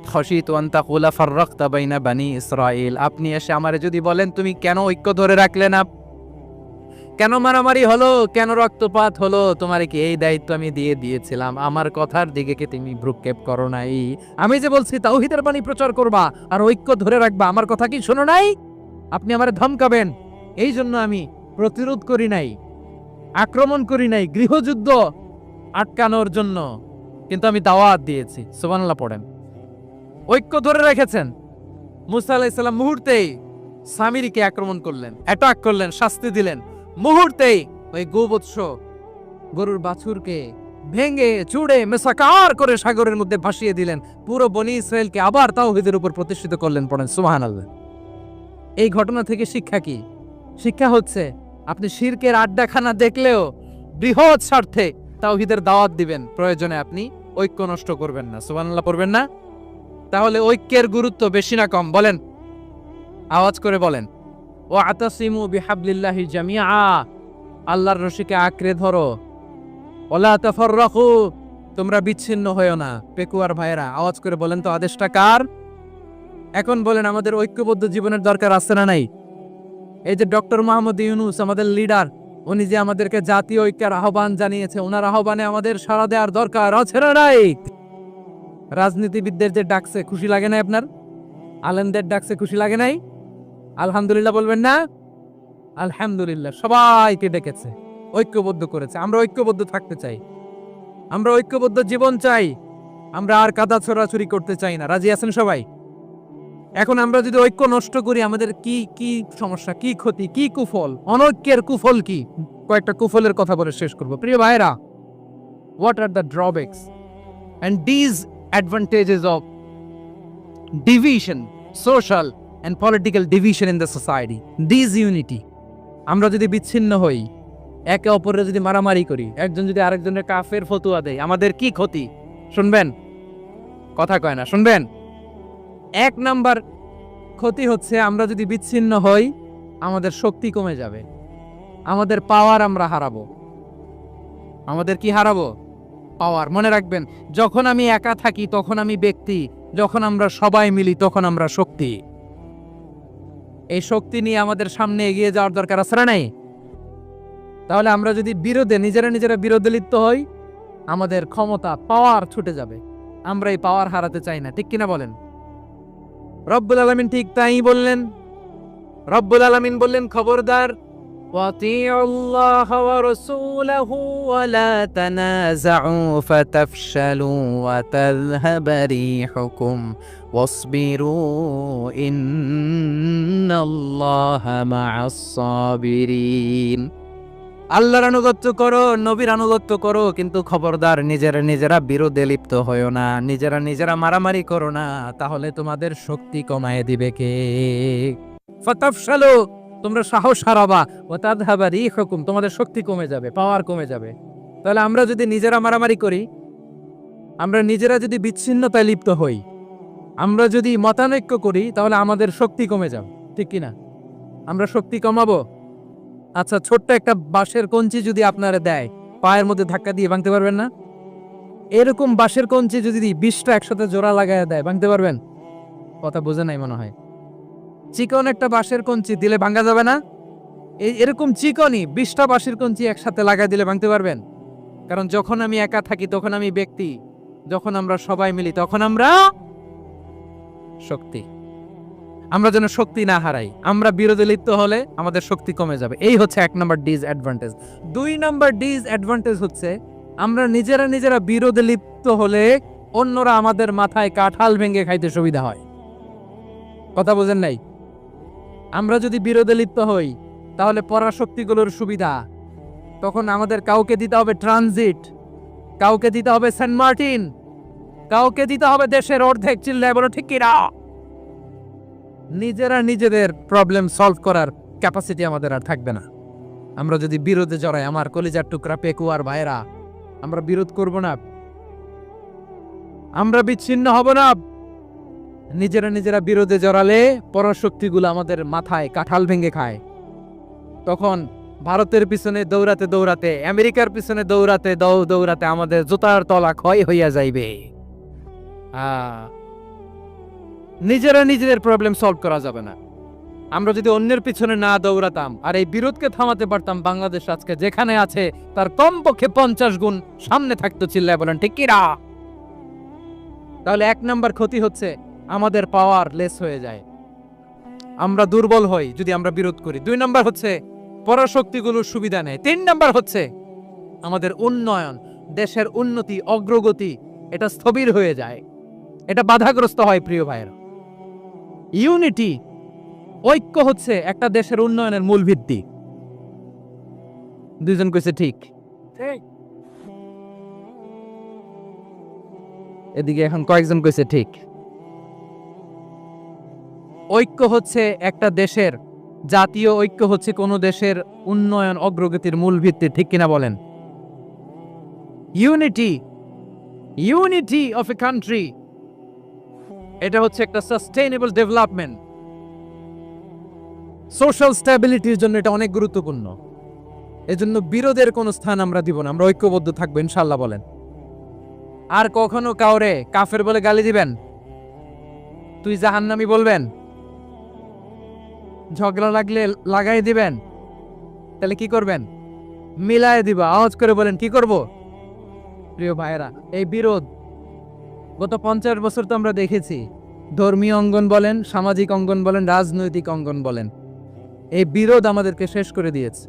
খশিতু আন তাকুলা ফাররাকতা বাইনা বানি ইসরাইল, আপনি এসে আমারে যদি বলেন তুমি কেন ঐক্য ধরে রাখলে না, কেন মারামারি হলো, কেন রক্তপাত হলো, তোমার কি এই দায়িত্ব আমি দিয়ে দিয়েছিলাম? আমার কথার দিকে কি তুমি ভ্রুক্ষেপ করো নাই? আমি যে বলছি তাওহীদের বাণী প্রচার করবা আর ঐক্য ধরে রাখবা, আমার কথা কি শোনো নাই? আপনি আমারে ধমকাবেন, এই জন্য আমি প্রতিরোধ করি নাই, আক্রমণ করি নাই, গৃহযুদ্ধ আটকানোর জন্য, কিন্তু আমি দাওয়াত দিয়েছি। সুবহানাল্লাহ পড়েন। ঐক্য ধরে রেখেছেন। মুসা আলাইহিস সালাম মুহূর্তেই সামিরীকে আক্রমণ করলেন, অ্যাটাক করলেন, শাস্তি দিলেন। মুহূর্তেই ওই গোবৎস গরুর বাছুরকে ভেঙে চুড়ে মেসাকার করে সাগরের মধ্যে ভাসিয়ে দিলেন। পুরো বনি ইসরায়েলকে আবার তাওহীদের উপর প্রতিষ্ঠিত করলেন। পড়েন সুবহানাল্লাহ। এই ঘটনা থেকে শিক্ষা কি? শিক্ষা হচ্ছে, আপনি শিরকের আড্ডাখানা দেখলেও বৃহৎ স্বার্থে তাওহীদের দাওয়াত দিবেন, প্রয়োজনে আপনি ঐক্য নষ্ট করবেন না। সুবহানাল্লাহ পড়বেন না? তাহলে ঐক্যের গুরুত্ব বেশি না কম? বলেন, আওয়াজ করে বলেন। ওয়াতাসিমু বিহাবলিল্লাহি জামিআ, আল্লাহর রশিকে আঁকড়ে ধরো। ওয়ালা তাফাররাকু, তোমরা বিচ্ছিন্ন হয়ো না। পেকুয়ার ভাইরা আওয়াজ করে বলেন তো, আদেশটা কার? এখন বলেন, আমাদের ঐক্যবদ্ধ জীবনের দরকার আছে না নাই? এই যে ডক্টর মোহাম্মদ ইউনূস আমাদের লিডার, উনি যে আমাদেরকে জাতীয় ঐক্যের আহ্বান জানিয়েছে, ওনার আহ্বানে আমাদের সাড়া দেওয়ার দরকার আছে না নাই? রাজনীতিবিদদের যে ডাকছে, খুশি লাগে নাই আপনার? আলেমদের ডাকছে, খুশি লাগে নাই? আলহামদুলিল্লাহ বলবেন না? আলহামদুলিল্লাহ, সবাইকে ডেকেছে, ঐক্যবদ্ধ করেছে। আমরা ঐক্যবদ্ধ থাকতে চাই, আমরা ঐক্যবদ্ধ জীবন চাই, আমরা আর কাদা ছড়াছড়ি করতে চাই না। রাজি আছেন সবাই? এখন আমরা যদি ঐক্য নষ্ট করি, আমাদের কি কি সমস্যা, কি ক্ষতি, কি কুফল? অনৈক্যের কুফল কি? কয়েকটা কুফলের কথা বলে শেষ করব। প্রিয় ভাইরা, what are the drawbacks and disadvantages of division, social and political division in the society, disunity? আমরা যদি বিচ্ছিন্ন হই, একে অপরের যদি মারামারি করি, একজন যদি আরেকজনের কাফের ফতোয়া দেয়, আমাদের কি ক্ষতি? শুনবেন? কথা কয় না, শুনবেন? এক নাম্বার ক্ষতি হচ্ছে, আমরা যদি বিচ্ছিন্ন হই, আমাদের শক্তি কমে যাবে, আমাদের পাওয়ার আমরা হারাবো। আমাদের কি হারাবো? পাওয়ার। মনে রাখবেন, যখন আমি একা থাকি তখন আমি ব্যক্তি, যখন আমরা সবাই মিলি তখন আমরা শক্তি। এই শক্তি নিয়ে আমাদের সামনে এগিয়ে যাওয়ার দরকার আছে না নাই? তাহলে আমরা যদি নিজেরা বিরোধে লিপ্ত হই, আমাদের ক্ষমতা, পাওয়ার ছুটে যাবে। আমরা এই পাওয়ার হারাতে চাই না, ঠিক কিনা বলেন? রব্বুল আলামিন ঠিক তাই বললেন। রব্বুল আলামিন বললেন, খবরদার, ওয়াতিউল্লাহ ওয়া রাসূলাহু ওয়া লা তানাযাউ ফাতাফশালু ওয়া তাযহাবা রিহুকুম ওয়াসবিরু ইন্নাল্লাহা মা'আস সাবিরিন। আল্লাহর আনুগত্য করো, নবীর আনুগত্য করো, কিন্তু খবরদার নিজেরা বিরোধে লিপ্ত হয়ো না, নিজেরা মারামারি করো না, তাহলে তোমাদের শক্তি কমায় দিবে কে? ফাতাফশালু, তোমরা সাহস হারাবা, ওয়া তাযহাবা রিহুকুম, তোমাদের শক্তি কমে যাবে, পাওয়ার কমে যাবে। তাহলে আমরা যদি নিজেরা মারামারি করি, আমরা নিজেরা যদি বিচ্ছিন্নতায় লিপ্ত হই, আমরা যদি মতানৈক্য করি, তাহলে আমাদের শক্তি কমে যাবে, ঠিক কিনা? আমরা শক্তি কমাবো। আচ্ছা, ছোট্ট একটা বাঁশের কঞ্চি যদি আপনারা দেয়, পায়ের মধ্যে ধাক্কা দিয়ে ভাঙতে পারবেন না? এরকম বাঁশের কঞ্চি যদি 20টা একসাথে জোড়া লাগায় দেয়, ভাঙতে পারবেন? কথা বোঝে নাই মনে হয়। চিকন একটা বাঁশের কঞ্চি দিলে ভাঙা যাবে না? এরকম চিকনই 20টা বাঁশের কঞ্চি একসাথে লাগাই দিলে ভাঙতে পারবেন? কারণ যখন আমি একা থাকি তখন আমি ব্যক্তি, যখন আমরা সবাই মিলি তখন আমরা শক্তি। আমরা যেন শক্তি না হারাই। আমরা বিরোধে লিপ্ত হলে আমাদের শক্তি কমে যাবে। এই হচ্ছে 1 নাম্বার ডিসঅ্যাডভান্টেজ। 2 নাম্বার ডিসঅ্যাডভান্টেজ হচ্ছে, আমরা নিজেরা বিরোধে লিপ্ত হলে অন্যরা আমাদের মাথায় কাঁঠাল ভেঙে খাইতে সুবিধা হয়। কথা বোঝেন নাই? আমরা যদি বিরোধে লিপ্ত হই, তাহলে পরাশক্তিগুলোর সুবিধা, তখন আমাদের কাউকে দিতে হবে ট্রানজিট, কাউকে দিতে হবে সেন্ট মার্টিন, কাউকে দিতে হবে দেশের অর্ধেক। চিল্লায় বলো ঠিক কিনা? নিজেদের প্রবলেম সলভ করার ক্যাপাসিটি আমাদের আর থাকবে না। আমরা যদি বিরোধে জড়াই, আমার কলিজার টুকরা পেকুয়ার ভাইরা, আমরা বিরোধ করব না, আমরা বিচ্ছিন্ন হব না। নিজেরা বিরোধে জড়ালে পরাশক্তিগুলো আমাদের মাথায় কাঁঠাল ভেঙে খায়। তখন ভারতের পিছনে দৌড়াতে, আমেরিকার পিছনে দৌড়াতে আমাদের জুতার তলা ক্ষয় হইয়া যাইবে। নিজেদের প্রবলেম সলভ করা যাবে না। আমরা যদি অন্যের পিছনে না দৌড়াতাম আর এই বিরোধকে থামাতে পারতাম, বাংলাদেশ আজকে যেখানে আছে তার কমপক্ষে 50 গুণ সামনে থাকতো। চিল্লায় বলেন ঠিক কিনা? তাহলে 1 নাম্বার ক্ষতি হচ্ছে, আমাদের পাওয়ার লেস হয়ে যায়, আমরা দুর্বল হই যদি আমরা বিরোধ করি। 2 নাম্বার হচ্ছে, পরাশক্তিগুলোর সুবিধা নেয়। 3 নাম্বার হচ্ছে, আমাদের উন্নয়ন, দেশের উন্নতি, অগ্রগতি, এটা স্থবির হয়ে যায়, এটা বাধাগ্রস্ত হয়। প্রিয় ভাইয়েরা, ইউনিটি, ঐক্য হচ্ছে একটা দেশের উন্নয়নের মূল ভিত্তি। 2 জন কইছে ঠিক। এদিকে এখন কয়েকজন কইছে ঠিক। ঐক্য হচ্ছে একটা দেশের, জাতীয় ঐক্য হচ্ছে কোন দেশের উন্নয়ন, অগ্রগতির মূল ভিত্তি, ঠিক কিনা বলেন? ইউনিটি অফ এ কান্ট্রি, এটা হচ্ছে একটা সাস্টেইনেবল ডেভেলপমেন্ট, সোশ্যাল স্ট্যাবিলিটির জন্য এটা অনেক গুরুত্বপূর্ণ। এজন্য বিরোধের কোনো স্থান আমরা দিব না, আমরা ঐক্যবদ্ধ থাকবো ইনশাআল্লাহ। বলেন, আর কখনো কাউরে কাফের বলে গালি দিবেন? তুই জাহান্নামী বলবেন? ঝগড়া লাগলে লাগাই দিবেন? তাহলে কি করবেন? মিলায় দিবা। আওয়াজ করে বলেন, কি করব? প্রিয় ভাইয়েরা, এই বিরোধ গত 50 বছর তো আমরা দেখেছি, ধর্মীয় অঙ্গন বলেন, সামাজিক অঙ্গন বলেন, রাজনৈতিক অঙ্গন বলেন, এই বিরোধ আমাদেরকে শেষ করে দিয়েছে।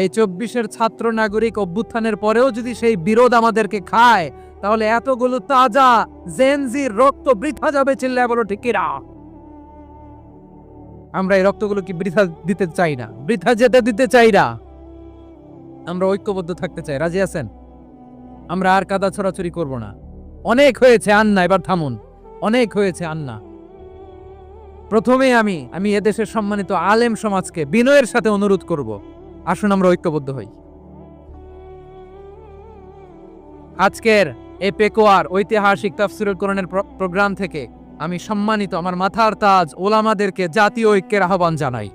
এই 24-এর ছাত্র নাগরিক অভ্যুত্থানের পরেও যদি সেই বিরোধ আমাদেরকে খায়, তাহলে এতগুলো তাজা জেনজির রক্ত বৃথা যাবে। চিল্লায় বলো ঠিক কিনা? আমরা এই রক্তগুলোকে বৃথা দিতে চাই না, বৃথা যেতে দিতে চাই না। আমরা ঐক্যবদ্ধ থাকতে চাই। রাজি আছেন? আমরা আর কাদা ছড়াছড়ি করব না। অনেক হয়েছে, আন্না, এবার থামুন। অনেক হয়েছে, আন্না। প্রথমে আমি এদেশের সম্মানিত আলেম সমাজকে বিনয়ের সাথে অনুরোধ করব, আসুন আমরা ঐক্যবদ্ধ হই। আজকের এই পেকুয়ার ঐতিহাসিক তাফসীরুল কোরআনের প্রোগ্রাম থেকে আমি সম্মানিত আমার মাথার তাজ ওলামাদেরকে জাতীয় ঐক্যের আহ্বান জানাই।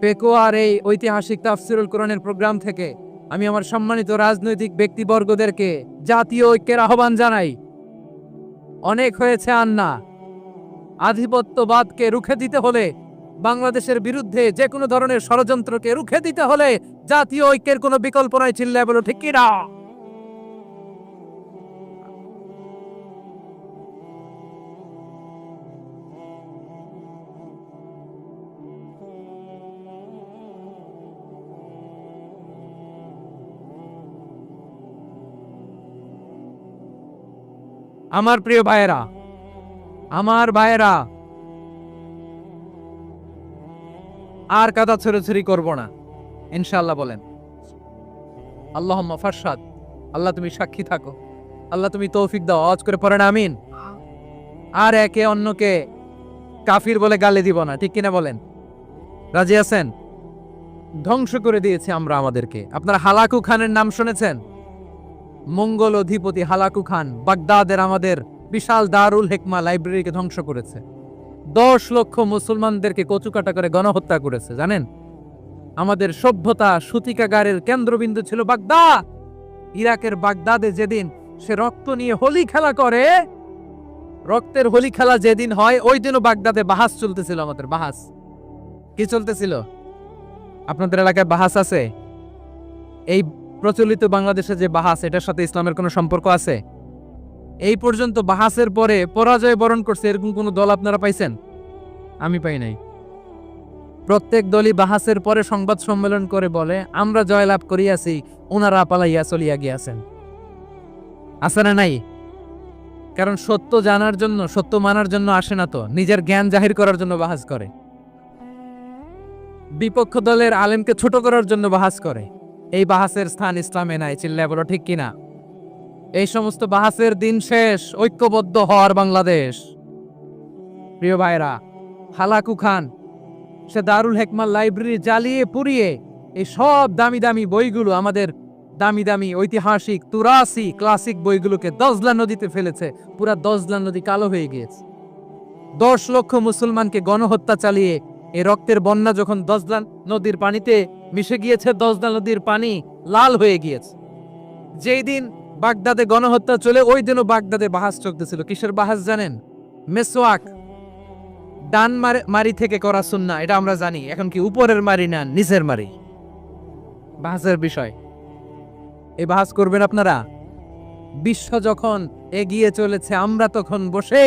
পেকুয়ার এই ঐতিহাসিক তাফসীরুল কোরআনের প্রোগ্রাম থেকে আমি আমার সম্মানিত রাজনৈতিক ব্যক্তিবর্গদেরকে জাতীয় ঐক্যের আহ্বান জানাই। অনেক হয়েছে, আন্না। আধিপত্যবাদকে রুখে দিতে হলে, বাংলাদেশের বিরুদ্ধে যে কোনো ধরনের ষড়যন্ত্রকে রুখে দিতে হলে জাতীয় ঐক্যের কোনো বিকল্প নাই। চিল্লায় বলো ঠিক কিনা? আমার প্রিয় ভাইয়েরা, আমার ভাইয়েরা, আর কাদা ছড়াছড়ি করব না, ইনশাআল্লাহ। বলেন আল্লাহুম্মা ফারশাদ। আল্লাহ তুমি সাক্ষী থাকো, আল্লাহ তুমি তৌফিক দাও। আওয়াজ করে পড়েন আমিন। আর একে অন্যকে কাফির বলে গালি দিব না, ঠিক কিনা বলেন? রাজি আছেন? ধ্বংস করে দিয়েছে আমরা আমাদেরকে। আপনারা হালাকু খানের নাম শুনেছেন? মঙ্গল অধিপতি হালাকু খান বাগদাদের আমাদের বিশাল দারুল হিকমা লাইব্রেরিকে ধ্বংস করেছে। 10 লক্ষ মুসলমানদেরকে কচুকাটা করে গণহত্যা করেছে। জানেন, আমাদের সভ্যতা সূতিকাগারের কেন্দ্রবিন্দু ছিল বাগদাদ। ইরাকের বাগদাদে যেদিন সে রক্ত নিয়ে হোলি খেলা করে, রক্তের হোলি খেলা যেদিন হয়, ওই দিনও বাগদাদে বাহাস চলতেছিল। আমাদের বাহাস কি চলতেছিল? আপনাদের এলাকায় বাহাস আছে? এই প্রচলিত বাংলাদেশে যে বাহাস, এটার সাথে ইসলামের কোনো সম্পর্ক আছে? এই পর্যন্ত বাহাসের পরে পরাজয় বরণ করছে এরকম কোন দল আপনারা পাইছেন? আমি পাই নাই। প্রত্যেক দলই বাহাসের পরে সংবাদ সম্মেলন করে বলে আমরা জয়লাভ করিয়াছি, ওনারা পালাইয়া চলিয়া গিয়াছেন। আছে না নাই? কারণ সত্য জানার জন্য, সত্য মানার জন্য আসে না তো, নিজের জ্ঞান জাহির করার জন্য বাহাস করে। বিপক্ষ দলের আলেমকে ছোট করার জন্য বাহাস করে। এই বাহাসের স্থান ইসলামে নাই। চিল্লায় বলো ঠিক কিনা? এই সমস্ত বাহাসের দিন শেষ। ঐক্যবদ্ধ হওয়ার বাংলাদেশ। প্রিয় ভাইরা, হালাকু খান সে দারুল হিকমা লাইব্রেরি জ্বালিয়ে পুড়িয়ে এই সব দামি দামি বইগুলো, আমাদের দামি দামি ঐতিহাসিক তুরাসি ক্লাসিক বইগুলোকে দজলা নদীতে ফেলেছে। পুরা দজলা নদী কালো হয়ে গিয়েছে। 10 লক্ষ মুসলমানকে গণহত্যা চালিয়ে এই রক্তের বন্যা যখন দজলা নদীর পানিতে মিশে গিয়েছে, দজলা নদীর পানি লাল হয়ে গিয়েছে। যেই দিন বাগদাদে গণহত্যা চলে, ওই দিনও বাগদাদে বাহাস চলতেছিল। কিসের বাহাস জানেন? মেসওয়াক, ডান মারি থেকে করা সুন্নাহ, এটা আমরা জানি। এখন কি উপরের মারি না নিচের মারি? বাহাসের বিষয়। এই বাহাস করবেন আপনারা? বিশ্ব যখন এগিয়ে চলেছে, আমরা তখন বসে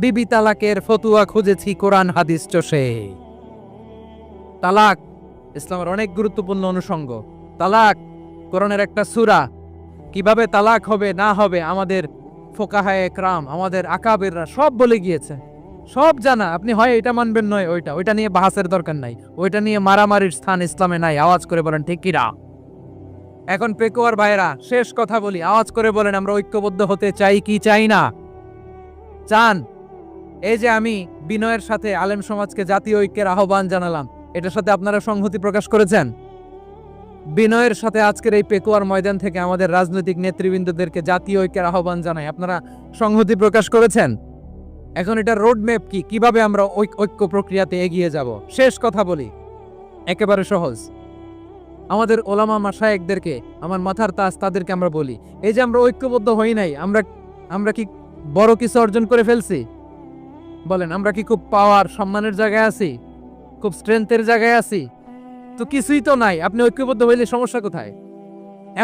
বিবি তালাকের ফতুয়া খুঁজেছি কোরআন হাদিস চষে। তালাক ইসলামের অনেক গুরুত্বপূর্ণ অনুষঙ্গ। তালাক কোরআনের একটা সূরা। কিভাবে তালাক হবে না হবে আমাদের ফোকাহায়ে একরাম, আমাদের আকাবেররা সব বলে গিয়েছে, সব জানা। আপনি হয় এটা মানবেন, নয় ওইটা নিয়ে বাহাসের দরকার নাই। ওইটা নিয়ে মারামারির স্থান ইসলামে নাই। আওয়াজ করে বলেন ঠিক কিনা? এখন পেকুয়ার ভাইরা, শেষ কথা বলি, আওয়াজ করে বলেন আমরা ঐক্যবদ্ধ হতে চাই কি চাই না? চান? এই যে আমি বিনয়ের সাথে আলেম সমাজকে জাতীয় ঐক্যের আহ্বান জানালাম, এটার সাথে আপনারা সংহতি প্রকাশ করেছেন? বিনয়ের সাথে আজকের এই পেকুয়ার ময়দান থেকে আমাদের রাজনৈতিক নেতৃবৃন্দদেরকে জাতীয় ঐক্যের আহ্বান জানাই, আপনারা সংহতি প্রকাশ করেছেন? এখন এটা রোড ম্যাপ কি, কিভাবে আমরা ঐক্য প্রক্রিয়াতে এগিয়ে যাব? শেষ কথা বলি, একেবারে সহজ। আমাদের ওলামা মাশায়েখদেরকে, আমার মাথার তাজ, তাদেরকে আমরা বলি, এই যে আমরা ঐক্যবদ্ধ হই নাই, আমরা কি বড় কিছু অর্জন করে ফেলছি? বলেন, আমরা কি খুব পাওয়ার সম্মানের জায়গায় আছি? খুব স্ট্রেংথের জায়গায় আছি? তো কিছুই তো নাই। আপনি ঐক্যবদ্ধ হইলে সমস্যা কোথায়?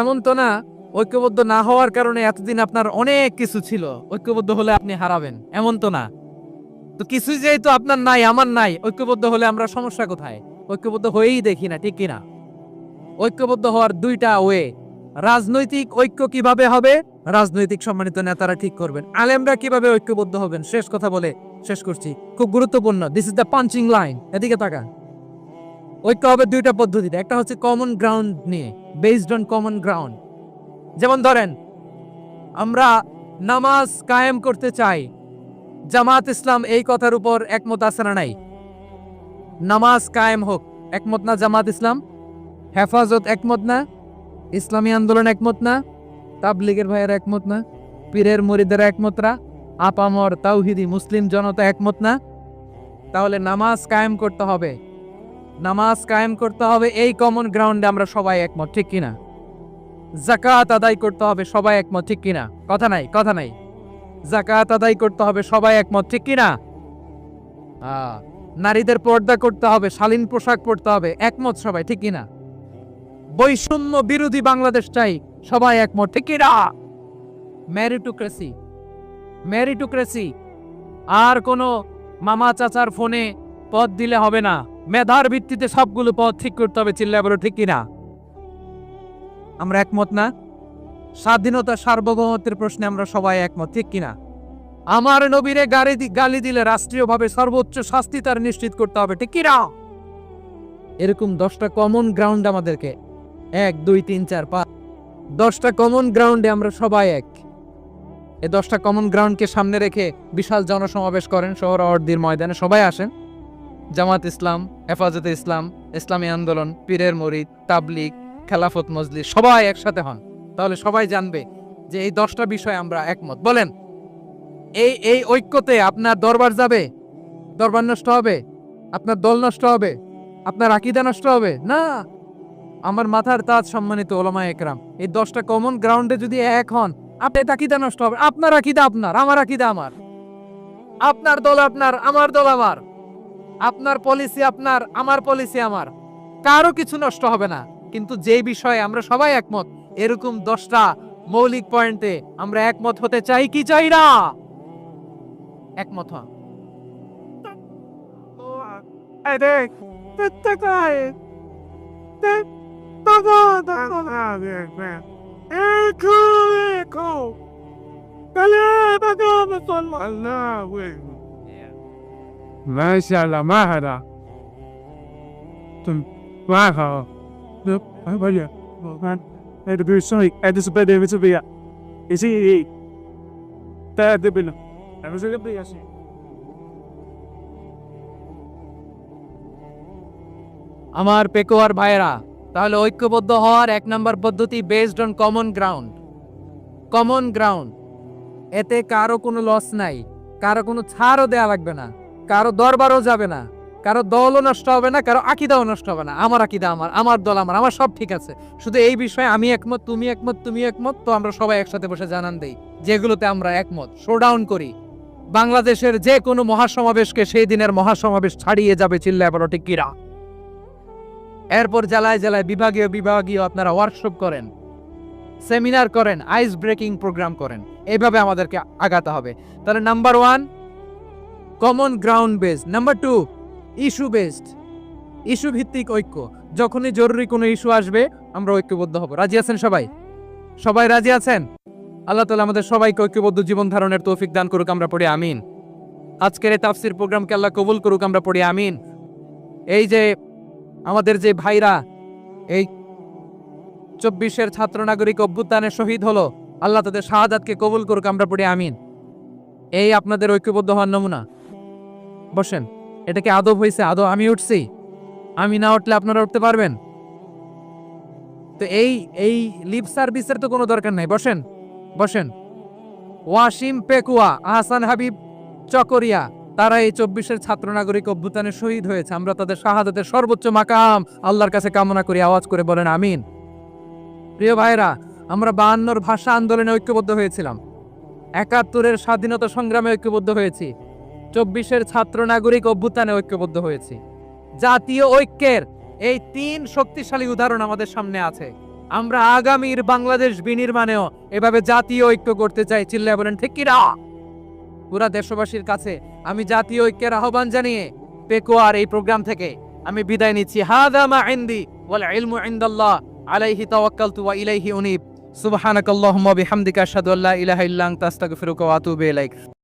এমন তো না ঐক্যবদ্ধ না হওয়ার কারণে এতদিন আপনার অনেক কিছু ছিল, ঐক্যবদ্ধ হলে আপনি হারাবেন, এমন তো না। তো কিছুই যেহেতু আপনার নাই, আমার নাই, ঐক্যবদ্ধ হলে আমরা সমস্যা কোথায়? ঐক্যবদ্ধ হয়েই দেখি না, ঠিক কিনা? ঐক্যবদ্ধ হওয়ার দুইটা ওয়ে। রাজনৈতিক ঐক্য কিভাবে হবে? রাজনৈতিক সম্মানিত নেতারা ঠিক করবেন। আলেমরা কিভাবে ঐক্যবদ্ধ হবেন? শেষ কথা বলে শেষ করছি, খুব গুরুত্বপূর্ণ, this is the punching line, এদিকে তাকা। ঐক্য হবে দুইটা পদ্ধতিতে, একটা হচ্ছে কমন গ্রাউন্ড নিয়ে, বেসড অন কমন গ্রাউন্ড। যেমন ধরেন আমরা নামাজ কায়েম করতে চাই, জামাত ইসলাম এই কথার উপর একমত আছে না নাই? নামাজ কায়েম হোক, একমত না জামাত ইসলাম? হেফাজত একমত না? ইসলামী আন্দোলন একমত না? তাবলীগের ভাইয়েরা একমত না? পীরের মুরিদেরা একমত না? আপামর তাওহিদি মুসলিম জনতা একমত না? তাহলে নামাজ কায়েম করতে হবে, নামাজ কায়েম করতে হবে এই কমন গ্রাউন্ডে আমরা সবাই একমত, ঠিক কিনা? যাকাত আদায় করতে হবে, সবাই একমত, ঠিক কিনা? কথা নাই, কথা নাই। যাকাত আদায় করতে হবে, সবাই একমত, ঠিক কিনা? নারীদের পর্দা করতে হবে, শালীন পোশাক পরতে হবে, একমত সবাই, ঠিক কিনা? বৈষম্য বিরোধী বাংলাদেশ চাই, সবাই একমত, ঠিক কিনা? মেরিটোক্রেসি, মেরিটোক্রেসি, আর কোনো মামা চাচার ফোনে পদ দিলে হবে না, মেধার ভিত্তিতে সবগুলো পদ ঠিক করতে হবে, চিল্লায় বলো ঠিক কিনা? আমরা একমত না? স্বাধীনতা সার্বভৌমত্বের প্রশ্নে আমরা সবাই একমত, ঠিক কিনা? আমার নবীরে গালি দিলে রাষ্ট্রীয়ভাবে সর্বোচ্চ শাস্তি তার নিশ্চিত করতে হবে, ঠিক কিনা? এরকম 10টা কমন গ্রাউন্ড আমাদেরকে, 1 2 3 4 5, 10টা কমন গ্রাউন্ডে আমরা সবাই এক। এই 10টা কমন গ্রাউন্ডকে সামনে রেখে বিশাল জনসমাবেশ করেন সোহরাওয়ার্দীর ময়দানে, সবাই আসেন। জামাত ইসলাম, হেফাজতে ইসলাম, ইসলামী আন্দোলন, পীরের মুরিদ, তাবলীগ, খেলাফত মজলিস, সবাই একসাথে হন, তাহলে সবাই জানবে যে এই 10টা বিষয় আমরা একমত। বলেন, এই ঐক্যতে আপনার দরবার যাবে? দরবার নষ্ট হবে? আপনার দল নষ্ট হবে? আপনার আকীদা নষ্ট হবে? না। আমার মাথার তাজ সম্মানিত ওলামায়ে একরাম, এই 10টা কমন গ্রাউন্ডে যদি এক হন, আপনার আকীদা নষ্ট হবে? আপনার আকীদা আপনার, আমার আকীদা আমার, আপনার দল আপনার, আমার দল আমার, আপনার পলিসি আপনার, আমার পলিসি আমার, কারো কিছু নষ্ট হবে না। কিন্তু যে বিষয়ে আমরা সবাই একমত, এরকম 10টা মৌলিক পয়েন্টে আমরা একমত হতে চাই কি চাই না? একমত হন। Mashallah, mahara. Tum maha. Look, I want you. Man, I had to be sorry. I had to spend it with you. Is he? That the bill. I was a good day. আমার পেকোয়ার ভাইয়েরা, তাহলে ঐক্যবদ্ধ হওয়ার 1 নম্বর পদ্ধতি based on common ground. Common ground, এতে কারো কোনো loss নাই, কারো কোনো ছাড়ও দেয়া লাগবে না, কারো দরবারও যাবে না, কারো দলও নষ্ট হবে না, কারো আকীদাও নষ্ট হবে না। আমার আকীদা আমার, আমার দল আমার, আমার সব ঠিক আছে। শুধু এই বিষয়ে আমি একমত, তুমি একমত, তুমি একমত, তো আমরা সবাই একসাথে বসে জানান দেই যেগুলোতে আমরা একমত, শোডাউন করি। বাংলাদেশের যে কোনো মহাসমাবেশকে সেই দিনের মহাসমাবেশ ছাড়িয়ে যাবে, চিল্লায় বলো ঠিক কিনা? এরপর জেলায় জেলায় বিভাগীয় বিভাগীয় আপনারা ওয়ার্কশপ করেন, সেমিনার করেন, আইস ব্রেকিং প্রোগ্রাম করেন, এইভাবে আমাদেরকে আগাতে হবে। তাহলে number 1 common ground based, number 2 issue based, issue ভিত্তিক ঐক্য। যখনই জরুরি কোনো ইস্যু আসবে আমরা ঐক্যবদ্ধ হব। রাজি আছেন সবাই? সবাই রাজি আছেন? আল্লাহ তাআলা আমাদের সবাইকে ঐক্যবদ্ধ জীবন ধারণের তৌফিক দান করুক, আমরা পড়ি আমিন। আজকের এই তাফসীর প্রোগ্রামকে আল্লাহ কবুল করুক, আমরা পড়ি আমিন। এই যে আমাদের যে ভাইরা এই 24-এর ছাত্র নাগরিক অভ্যুত্থানে শহীদ হলো, আল্লাহ তাদের শাহাদাতকে কবুল করুক, আমরা পড়ি আমিন। এই আপনাদের ঐক্যবদ্ধ হওয়ার নমুনা। বসেন, এটা কি আদব হয়েছে? আদব আমি উঠছি, আমি না উঠলে আপনারা উঠতে পারবেন? তো এই লিপ সার্ভিসের তো কোনো দরকার নাই। বসেন, বসেন। ওয়াসিম পেকুয়া, আহসান হাবিব চকরিয়া, তারা এই 24-এর ছাত্র নাগরিক অভ্যুত্থানে শহীদ হয়েছে। আমরা তাদের শাহাদাতের সর্বোচ্চ মাকাম আল্লাহর কাছে কামনা করি, আওয়াজ করে বলেন আমিন। প্রিয় ভাইরা, আমরা 52-র ভাষা আন্দোলনে ঐক্যবদ্ধ হয়েছিলাম, 71-এর স্বাধীনতা সংগ্রামে ঐক্যবদ্ধ হয়েছি, 24-এর ছাত্র নাগরিক অভ্যুত্থানে ঐক্যবদ্ধ হয়েছি। জাতীয় ঐক্যের এই 3 শক্তিশালী উদাহরণ আমাদের সামনে আছে। আমরা আগামীর বাংলাদেশ বিনির্মাণেও এভাবে জাতীয় ঐক্য করতে চাই, চিল্লায় বলেন ঠিক কিনা? পুরা দেশবাসীর কাছে আমি জাতীয় ঐক্যের আহ্বান জানিয়ে পেকোয়ার এই প্রোগ্রাম থেকে আমি বিদায় নিচ্ছি। হাদা মা ইনদি ওয়াল ইলমু ইনদাল্লাহ আলাইহি তাওয়াক্কালতু ওয়া ইলাইহি উনীব। সুবহানাকাল্লাহুম্মা বিহামদিকা আশহাদু আল্লা ইলাহা ইল্লা আনতা আস্তাগফিরুকা ওয়া আতুবু ইলাইক।